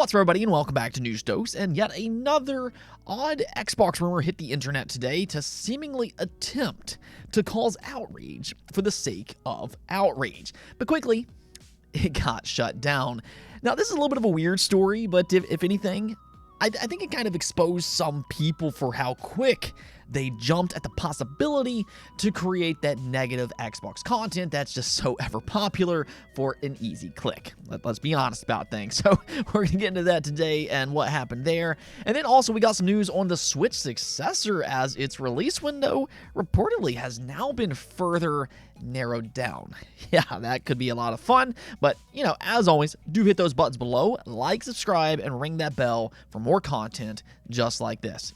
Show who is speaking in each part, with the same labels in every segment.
Speaker 1: What's up, everybody, and welcome back to News Dose. And yet another odd Xbox rumor hit the internet today to seemingly attempt to cause outrage for the sake of outrage. But quickly, it got shut down. Now, this is a little bit of a weird story, but if anything, I think it kind of exposed some people for how quick they jumped at the possibility to create that negative Xbox content that's just so ever popular for an easy click. Let's be honest about things. So we're going to get into that today and what happened there. And then also we got some news on the Switch Successor, as its release window reportedly has now been further narrowed down. Yeah, that could be a lot of fun, but as always, do hit those buttons below, like, subscribe, and ring that bell for more content just like this.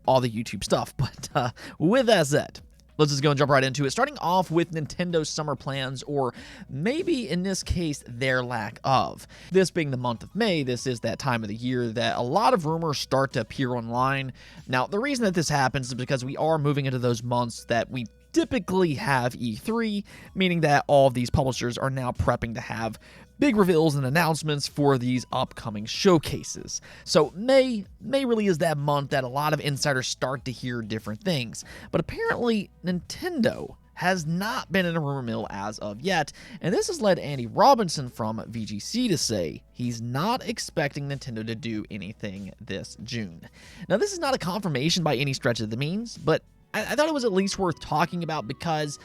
Speaker 1: All the YouTube stuff. But with that said, let's just go and jump right into it, starting off with Nintendo's summer plans, or maybe in this case, their lack of. This being the month of May, this is that time of the year that a lot of rumors start to appear online. Now, the reason that this happens is because we are moving into those months that we typically have E3, meaning that all of these publishers are now prepping to have big reveals and announcements for these upcoming showcases. So May really is that month that a lot of insiders start to hear different things. But apparently Nintendo has not been in a rumor mill as of yet, and this has led Andy Robinson from VGC to say he's not expecting Nintendo to do anything this June. Now, this is not a confirmation by any stretch of the means, but I thought it was at least worth talking about because,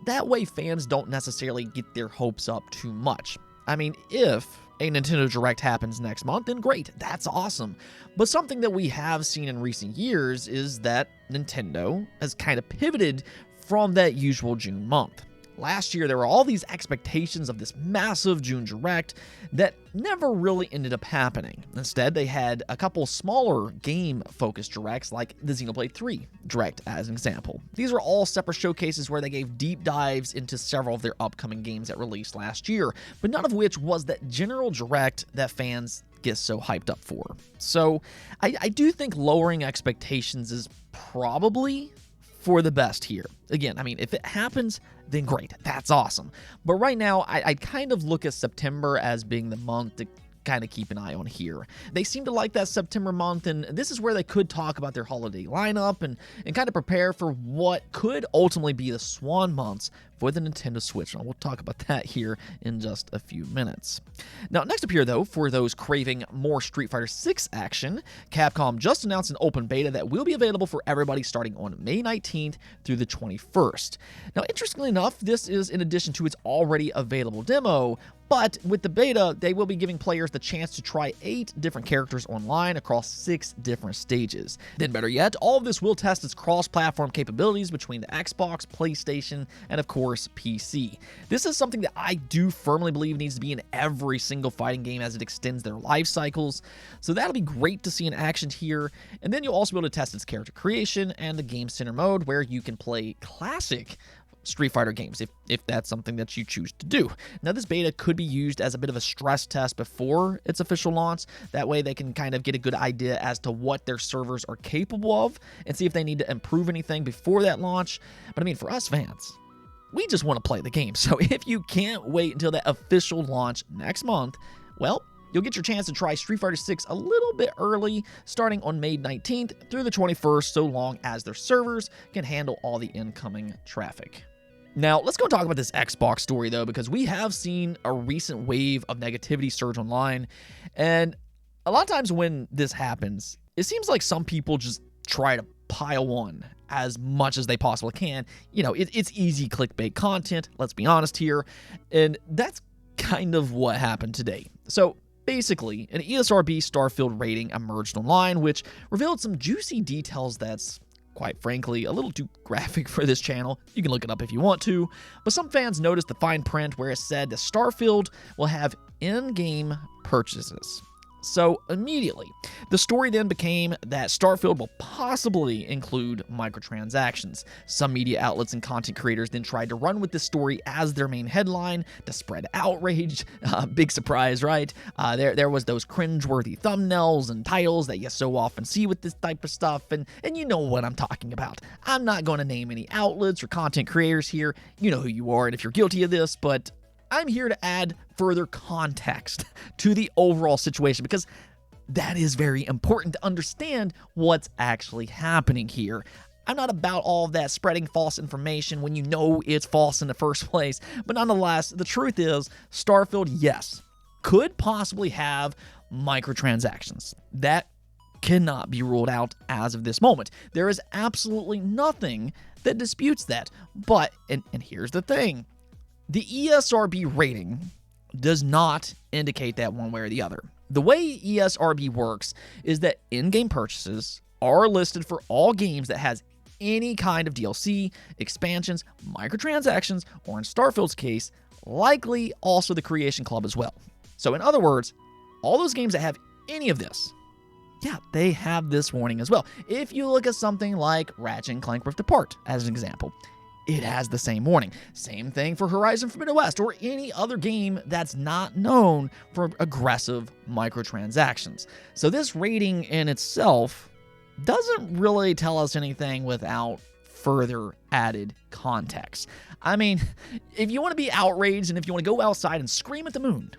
Speaker 1: that way fans don't necessarily get their hopes up too much. I mean, if a Nintendo Direct happens next month, then great, that's awesome. But something that we have seen in recent years is that Nintendo has kind of pivoted from that usual June month. Last year, there were all these expectations of this massive June Direct that never really ended up happening. Instead, they had a couple smaller game-focused Directs, like the Xenoblade 3 Direct as an example. These were all separate showcases where they gave deep dives into several of their upcoming games that released last year, but none of which was that general Direct that fans get so hyped up for. So I do think lowering expectations is probably for the best here. Again, I mean, if it happens, then great. That's awesome. But right now, I kind of look at September as being the month to kind of keep an eye on here. They seem to like that September month, and this is where they could talk about their holiday lineup and kind of prepare for what could ultimately be the swan months for the Nintendo Switch. And we'll talk about that here in just a few minutes. Now, next up here, though, for those craving more Street Fighter 6 action, Capcom just announced an open beta that will be available for everybody starting on May 19th through the 21st. Now, interestingly enough, this is in addition to its already available demo, but with the beta, they will be giving players the chance to try 8 different characters online across 6 different stages. Then better yet, all of this will test its cross-platform capabilities between the Xbox, PlayStation, and of course, PC. This is something that I do firmly believe needs to be in every single fighting game as it extends their life cycles. So that'll be great to see in action here. And then you'll also be able to test its character creation and the Game Center mode, where you can play classic Street Fighter games if that's something that you choose to do. Now, this beta could be used as a bit of a stress test before its official launch. That way they can kind of get a good idea as to what their servers are capable of and see if they need to improve anything before that launch. But I mean, for us fans, we just want to play the game. So if you can't wait until that official launch next month, well, you'll get your chance to try Street Fighter 6 a little bit early, starting on May 19th through the 21st, so long as their servers can handle all the incoming traffic. Now, let's go talk about this Xbox story, though, because we have seen a recent wave of negativity surge online, and a lot of times when this happens, it seems like some people just try to pile on as much as they possibly can. It's easy clickbait content, let's be honest here, and that's kind of what happened today. So basically, an ESRB Starfield rating emerged online, which revealed some juicy details that's, quite frankly, a little too graphic for this channel. You can look it up if you want to, but some fans noticed the fine print where it said that Starfield will have in-game purchases. So immediately, the story then became that Starfield will possibly include microtransactions. Some media outlets and content creators then tried to run with this story as their main headline to spread outrage. Big surprise, right? There was those cringeworthy thumbnails and titles that you so often see with this type of stuff, and you know what I'm talking about. I'm not going to name any outlets or content creators here. You know who you are and if you're guilty of this, but I'm here to add further context to the overall situation because that is very important to understand what's actually happening here. I'm not about all of that spreading false information when you know it's false in the first place, but nonetheless, the truth is, Starfield, yes, could possibly have microtransactions. That cannot be ruled out as of this moment. There is absolutely nothing that disputes that. But, and here's the thing, the ESRB rating does not indicate that one way or the other. The way ESRB works is that in-game purchases are listed for all games that has any kind of DLC, expansions, microtransactions, or in Starfield's case, likely also the Creation Club as well. So in other words, all those games that have any of this, yeah, they have this warning as well. If you look at something like Ratchet & Clank Rift Apart as an example, it has the same warning. Same thing for Horizon Forbidden West or any other game that's not known for aggressive microtransactions. So this rating in itself doesn't really tell us anything without further added context. I mean, if you want to be outraged and if you want to go outside and scream at the moon,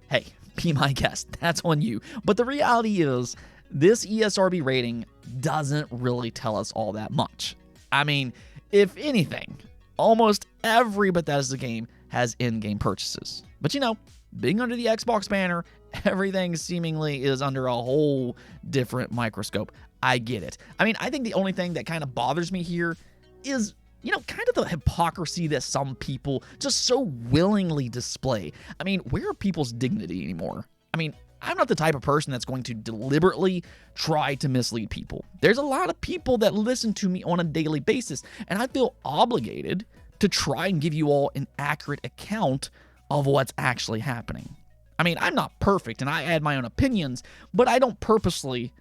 Speaker 1: hey, be my guest. That's on you. But the reality is, this ESRB rating doesn't really tell us all that much. I mean, if anything, almost every Bethesda game has in-game purchases. But you know, being under the Xbox banner, everything seemingly is under a whole different microscope. I get it. I mean, I think the only thing that kind of bothers me here is, you know, kind of the hypocrisy that some people just so willingly display. I mean, where are people's dignity anymore? I mean, I'm not the type of person that's going to deliberately try to mislead people. There's a lot of people that listen to me on a daily basis, and I feel obligated to try and give you all an accurate account of what's actually happening. I mean, I'm not perfect, and I add my own opinions, but I don't purposely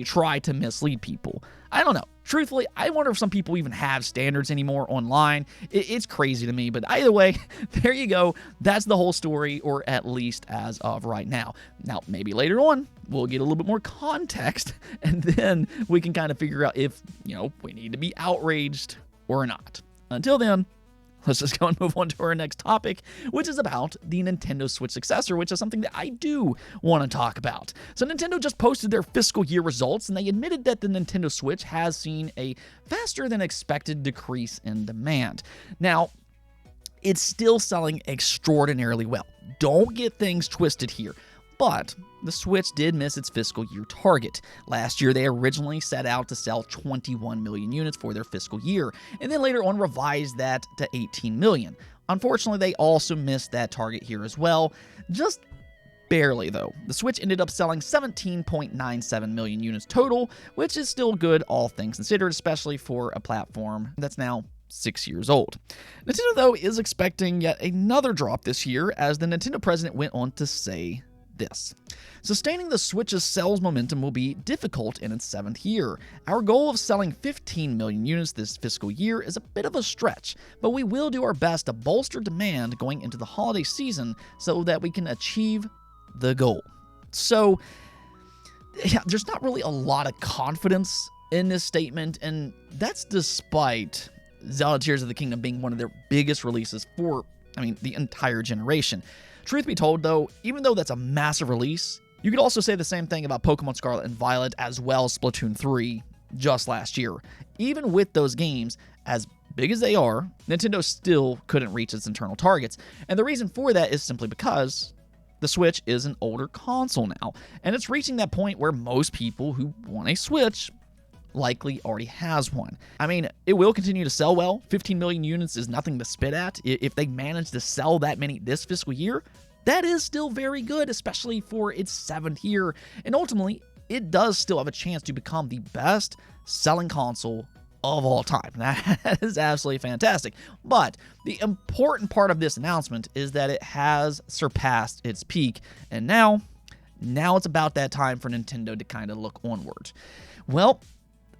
Speaker 1: try to mislead people. I don't know. Truthfully, I wonder if some people even have standards anymore online. It's crazy to me, but either way, there you go. That's the whole story, or at least as of right now. Now, maybe later on, we'll get a little bit more context, and then we can kind of figure out if, you know, we need to be outraged or not. Until then, let's just go and move on to our next topic, which is about the Nintendo Switch Successor, which is something that I do want to talk about. So Nintendo just posted their fiscal year results, and they admitted that the Nintendo Switch has seen a faster than expected decrease in demand. Now, it's still selling extraordinarily well. Don't get things twisted here. But the Switch did miss its fiscal year target. Last year, they originally set out to sell 21 million units for their fiscal year, and then later on revised that to 18 million. Unfortunately, they also missed that target here as well, just barely though. The Switch ended up selling 17.97 million units total, which is still good all things considered, especially for a platform that's now 6 years old. Nintendo, though, is expecting yet another drop this year, as the Nintendo president went on to say this: sustaining the Switch's sales momentum will be difficult in its 7th year. Our goal of selling 15 million units this fiscal year is a bit of a stretch, but we will do our best to bolster demand going into the holiday season so that we can achieve the goal. So, yeah, there's not really a lot of confidence in this statement, and that's despite Zelda Tears of the Kingdom being one of their biggest releases for, the entire generation. Truth be told, though, even though that's a massive release, you could also say the same thing about Pokemon Scarlet and Violet as well as Splatoon 3 just last year. Even with those games, as big as they are, Nintendo still couldn't reach its internal targets. And the reason for that is simply because the Switch is an older console now, and it's reaching that point where most people who want a Switch likely already has one. It will continue to sell well. 15 million units is nothing to spit at. If they manage to sell that many this fiscal year, that is still very good, especially for its 7th year. And ultimately, it does still have a chance to become the best selling console of all time. That is absolutely fantastic. But the important part of this announcement is that it has surpassed its peak, and now it's about that time for Nintendo to kind of look onward. Well,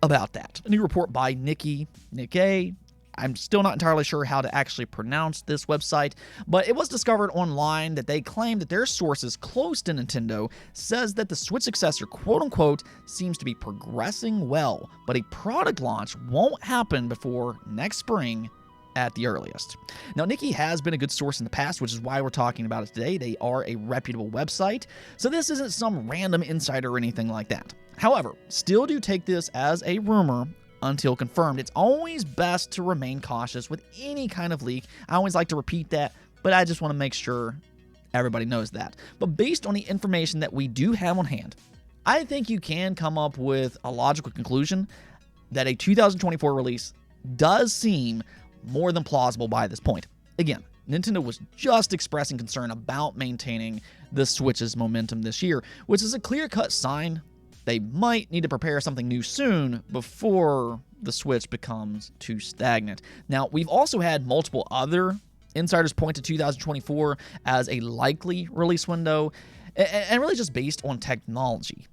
Speaker 1: about that, a new report by Nikkei. I'm still not entirely sure how to actually pronounce this website, but it was discovered online that they claim that their sources close to Nintendo says that the Switch Successor, quote-unquote, seems to be progressing well, but a product launch won't happen before next spring at the earliest. Now, Nikki has been a good source in the past, which is why we're talking about it today. They are a reputable website, so this isn't some random insider or anything like that. However, still do take this as a rumor until confirmed. It's always best to remain cautious with any kind of leak. I always like to repeat that, but I just want to make sure everybody knows that. But based on the information that we do have on hand, I think you can come up with a logical conclusion that a 2024 release does seem more than plausible by this point. Again, Nintendo was just expressing concern about maintaining the Switch's momentum this year, which is a clear-cut sign they might need to prepare something new soon before the Switch becomes too stagnant. Now, we've also had multiple other insiders point to 2024 as a likely release window, and really just based on technology.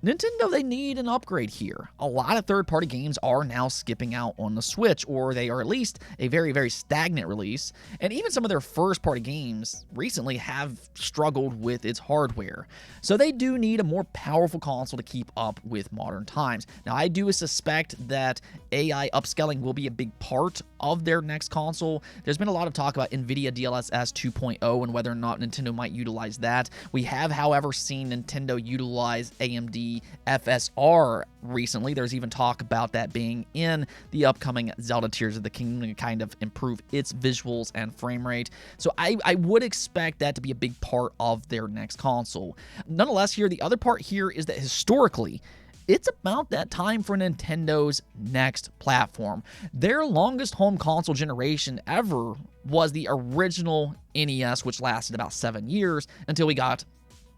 Speaker 1: Nintendo, they need an upgrade here. A lot of third-party games are now skipping out on the Switch, or they are at least a very, very stagnant release, and even some of their first-party games recently have struggled with its hardware. So they do need a more powerful console to keep up with modern times. Now, I do suspect that AI upscaling will be a big part of their next console. There's been a lot of talk about NVIDIA DLSS 2.0 and whether or not Nintendo might utilize that. We have, however, seen Nintendo utilize AMD FSR recently. There's even talk about that being in the upcoming Zelda Tears of the Kingdom to kind of improve its visuals and frame rate. So I would expect that to be a big part of their next console. Nonetheless, here, the other part here is that historically, it's about that time for Nintendo's next platform. Their longest home console generation ever was the original NES, which lasted about 7 years until we got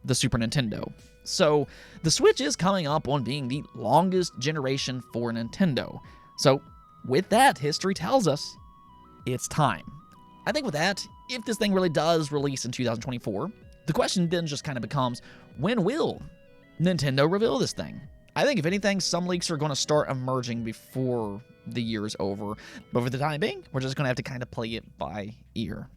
Speaker 1: the Super Nintendo. So the Switch is coming up on being the longest generation for Nintendo. So with that, history tells us it's time. I think with that, if this thing really does release in 2024, the question then just kind of becomes, when will Nintendo reveal this thing? I think if anything, some leaks are going to start emerging before the year is over. But for the time being, we're just going to have to kind of play it by ear.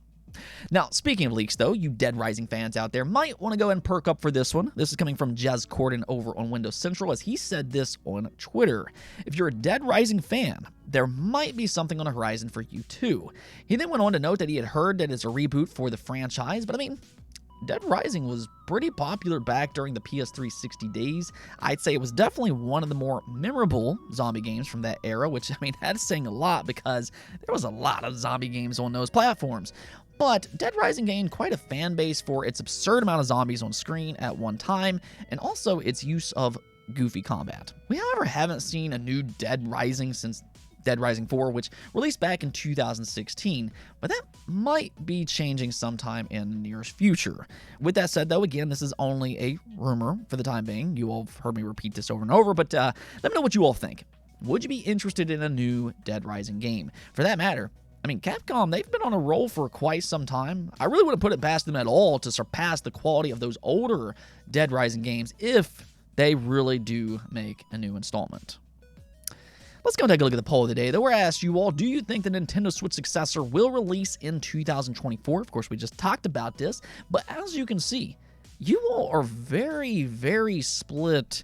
Speaker 1: Now, speaking of leaks, though, you Dead Rising fans out there might want to go and perk up for this one. This is coming from Jez Corden over on Windows Central, as he said this on Twitter. If you're a Dead Rising fan, there might be something on the horizon for you, too. He then went on to note that he had heard that it's a reboot for the franchise, but I mean, Dead Rising was pretty popular back during the PS360 days. I'd say it was definitely one of the more memorable zombie games from that era, which, I mean, that's saying a lot because there was a lot of zombie games on those platforms. But Dead Rising gained quite a fan base for its absurd amount of zombies on screen at one time, and also its use of goofy combat. We, however, haven't seen a new Dead Rising since Dead Rising 4, which released back in 2016, but that might be changing sometime in the nearest future. With that said, though, again, this is only a rumor for the time being. You all have heard me repeat this over and over, but let me know what you all think. Would you be interested in a new Dead Rising game? For that matter, I mean, Capcom, they've been on a roll for quite some time. I really wouldn't put it past them at all to surpass the quality of those older Dead Rising games if they really do make a new installment. Let's go and take a look at the poll of the day, though. We're asked you all, do you think the Nintendo Switch Successor will release in 2024? Of course, we just talked about this, but as you can see, you all are very, very split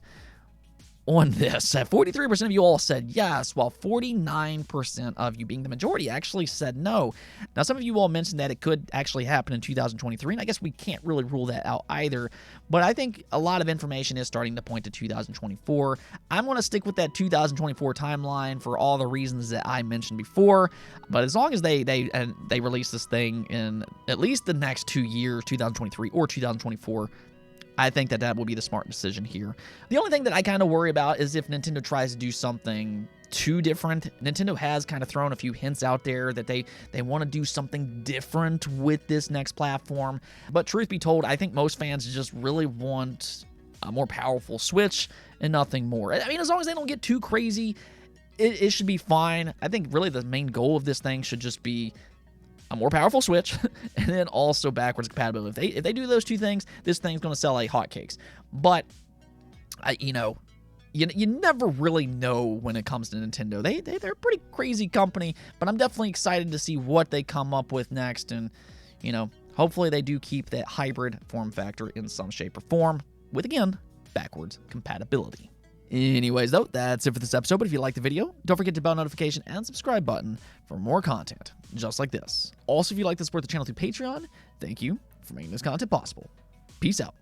Speaker 1: on this. 43% of you all said yes, while 49% of you, being the majority, actually said no. Now, some of you all mentioned that it could actually happen in 2023, and I guess we can't really rule that out either, but I think a lot of information is starting to point to 2024. I'm going to stick with that 2024 timeline for all the reasons that I mentioned before, but as long as they release this thing in at least the next 2 years, 2023 or 2024, I think that will be the smart decision here. The only thing that I kind of worry about is if Nintendo tries to do something too different. Nintendo has kind of thrown a few hints out there that they want to do something different with this next platform. But truth be told, I think most fans just really want a more powerful Switch and nothing more. I mean, as long as they don't get too crazy, it should be fine. I think really the main goal of this thing should just be a more powerful Switch, and then also backwards compatibility. If they do those two things, this thing's going to sell like hotcakes. But, you never really know when it comes to Nintendo. They're a pretty crazy company, but I'm definitely excited to see what they come up with next. And, hopefully they do keep that hybrid form factor in some shape or form with, again, backwards compatibility. Anyways, though, that's it for this episode. But if you like the video, don't forget to bell notification and subscribe button for more content just like this. Also, if you'd like to support the channel through Patreon, thank you for making this content possible. Peace out.